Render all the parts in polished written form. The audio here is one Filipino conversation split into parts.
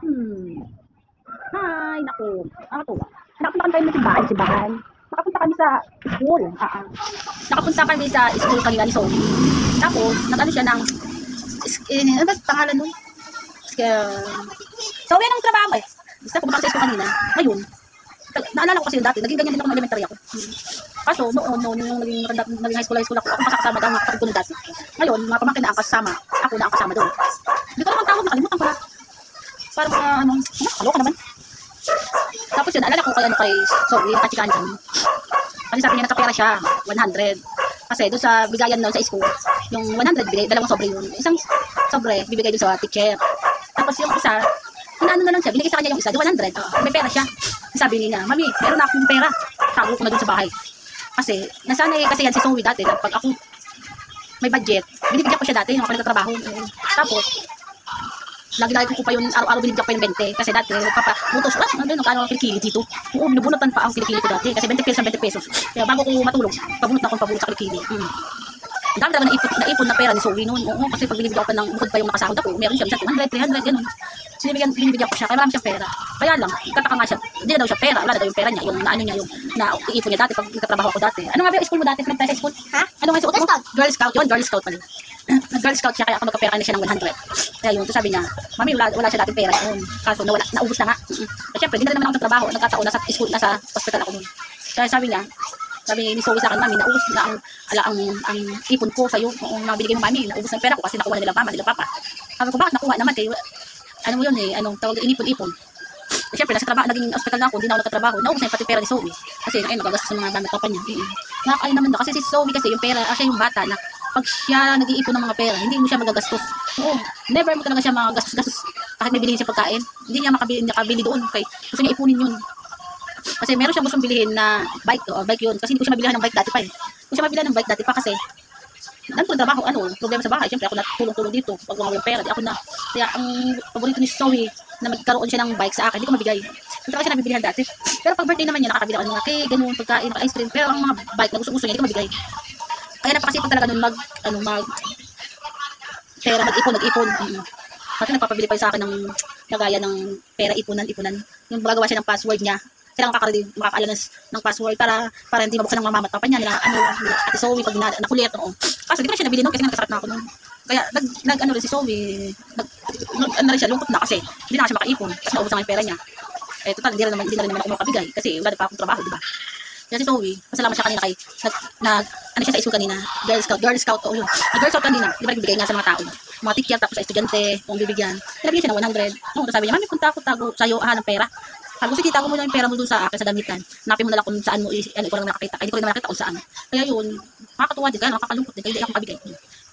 Hmm. Hi, naku. Nakakatuwa. Nakapunta kami sa bahay. Nakapunta kami sa school. Nakapunta kami sa school kanina ni Zoe. Tapos, nag-ano siya ng, ano ba pangalan nun? Zoe, anong trabaho mo eh? Basta pumunta ka sa school kanina. Ngayon, naalala ko kasi yung dati, naging ganyan din ako ng elementary ako. Kaso, noon, yung naging high school ako kasama daw mga kapatid ko na dati. Ngayon, mga pamangkin na ang kasama, ako na ang kasama doon. Hindi ko naman tawag, nakalimutan ko na. Parang kaloka naman. Tapos yun, alala ko kay Zoe, kachikahan kami. Kasi sabi niya nagkapera siya, 100. Kasi doon sa bigayan noon sa school, yung 100 bigay, dalawang sobre yun. Isang sobre, bibigay doon sa teacher. Tapos yung isa, inaano na lang siya, binigay sa kanya yung isa, di 100. May pera siya. Sabi niya, mami, meron na akong pera. Tago ko na doon sa bahay. Kasi, nasanay kasi yan si Zoe dati, pag ako may budget, binibigyan ko siya dati, yung ako nagtatrabaho. Tapos, lagi ko pa yun, araw-araw binibigyan ko pa yung 20. Kasi dati, nagpapabutos, ano kilikili dito. Oo, binubunutan pa ang kilikili ko dati. Kasi 20 pesos ang 20 pesos. Kaya bago ko matulog, pabunot na akong pabunot sa kilikili. Ang dami talaga naipon na pera ni Zoe noon. Oo, kasi pag binibigyan ko pa ng bukod pa yung nakasahod ako, meron siya, 200, 300, gano'n. Binibigyan ko siya, kaya marami siyang pera. Kaya lang, kataka nga siya, hindi na daw siya pera, wala na daw yung pera niya, yung naano niya, yung naiipon niya dati pag nagtatrabaho ako dati. Ano nga ba yung school mo dati? Pinagtaya sa school? Ha? Ano nga yung suot mo? Girl Scout. Yun, Girl Scout pala. Girl Scout siya, kaya ako magkapera na siya ng 100. Kaya yun, sabi niya, mami, wala siya dating pera yun. Kaso naubos na nga. At syempre, hindi na naman ako nagtatrabaho, nagkataon, nasa school, nasa hospital ako nun. Kaya sabi ni Zoe sa akin, mami, naubos na ang ipon ko sa'yo. Kung nabigay mo, mami, naubos na yung pera ko kasi nakuha na nila mama, nila papa. Sabi ko, bakit nakuha naman? Kaya, ano mo yun eh, tawag inipon-ipon. Siyempre, nasa trabaho, naging hospital na ako, hindi na ako nagtatrabaho. Naubos na yung pati pera ni Zoe. Kasi nagagastos sa mga gamit papa niya. Nakakain naman na. Kasi si Zoe kasi yung pera, siya yung bata na pag siya nag-iipon ng mga pera, hindi mo siya magagastos. Oo, never mo talaga siya magagastos kahit may bilhin siya pagkain. Hindi niya makabili doon. Kaya gusto niya ipunin yun. Kasi meron siyang gustong bilhin na bike, bike yun. Kasi hindi ko siya mabilihan ng bike dati pa eh. Hindi ko siya mabilihan ng bike dati pa kasi nandun trabaho, problema sa bahay. Siyempre ako natulong-tulong dito. Pag wala yung pera, di ako na. Kaya ang paborito ni Zoe na magkaroon siya ng bike sa akin, hindi ko mabigay. Hindi ko siya nabibilihan dati. Pero pag birthday naman niya, nakakabili ako ng mga cake, ganun, pagkain, ice cream. Pero ang mga bike na gusto-gusto niya, hindi ko mabigay. Kaya napakasipag talaga nun pera, mag-ipon. Kasi nagpapabili pa sa akin ng nagaya ng pera, ipunan. Yung magagawa siya ng password niya. Kailangan makakaalam ng password para hindi mabuksan ng mama at papa niya nila Ate Zoe pag nakulit. Kaso di ko na siya nabili noon kasi nakasarap na ako noon. Kaya rin si Zoe, lungkot na kasi hindi na siya makaipon kasi naubos na yung pera niya. Total, hindi na rin naman ako makabigay kasi wala na pa akong trabaho, di ba? Kaya si Zoe, masalamat siya kanina kay siya sa school kanina, Girl Scout, yun. Girl Scout kanina, di ba nagbigay nga sa mga tao, mga teacher, tapos sa estudyante, kung bibigyan. Nabigyan siya ng 100. Sabi niya, mami, punta ako sa'yo, ng pera. Sabi ko, sige, tago mo na yung pera mo dun sa akin, sa damitan. Hanapin mo na lang kung saan mo, ikaw lang nakakita. Hindi ko rin nakakita kung saan. Kaya yun, nakakatuwa din, kaya nakakalungkot din, kaya hindi ako makabigay.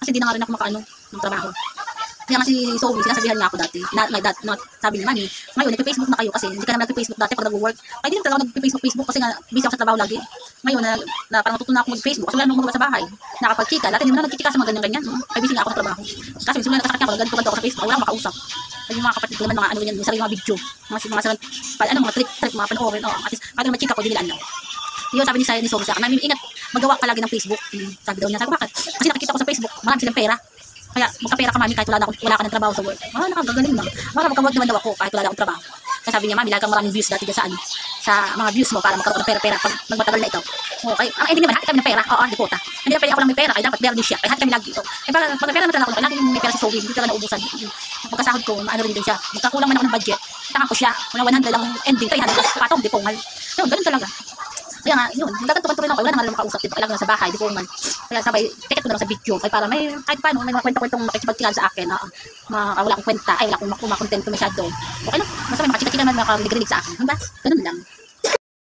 Kasi di na nga rin ako ng trabaho. Kaya kasi Zoe, sinasabihan nga ako dati, sabi niya, mami, ngayon, nagpe-Facebook na kayo kasi hindi ka naman nagpe-Facebook dati pag nag-work. Ay, hindi naman talaga nagpe-Facebook kasi nga, busy ako sa trabaho lagi. Ngayon, na parang natutunan ako mag-Facebook kasi wala namang magawa sa bahay. Nakapag-chika, dati hindi mo na nagchika sa mga ganyan-ganyan. Ay, busy nga ako sa trabaho. Kasi simula nakasakit ako, ganito ako sa Facebook, wala akong makausap. Kasi yung mga kapatid ko naman, mga yan, yung sarili mga video, mga trip, mga panoorin, at least, kahit na mag-chika ko, dinilaan lang. Yun, sabi ni Zoe sa akin, mami, ingat, magawa ka lagi ng Facebook. Sabi daw niya, sabi ko, bakit? Kasi nakikita ko sa Facebook, marami silang pera. Kaya magkapera ka, mami, kahit wala ka ng trabaho sa work. Nakagagaling na. Magkawag naman daw ako kahit wala akong trabaho. Kaya sabi niya, mami, lagi kang maraming views dati dyan sa mga views mo para magkaroon ng pera-pera pag magmatagal na ito. Okay, ang ending naman, hati kami ng pera. Oo, di puta. Hindi na pwede ako lang may pera, kaya dapat meron din siya. Kaya hati kami lagi ito. Pag may pera naman ako, lagi may pera si Zoe, hindi talaga naubusan. Pagkasahod ko, rin din siya. Magkakulang man ako ng budget. Tangan ko siya. Wala 100 lang ending, 300. Patong, di pungal. Yun, ganun talaga. Kaya nga, yun, nagkagantukan rin ako, wala na nga lang makausap dito, kailangan sa bahay, di po man. Kaya sabay, ticket ko na lang sa video, ay para may, kahit paano, may mga kwenta-kwentong makikipagtingala sa akin, wala akong kwenta, wala akong makontento masyado. Okay lang, basta may makachika-chika naman, makarinig sa akin, diba? Ganun lang.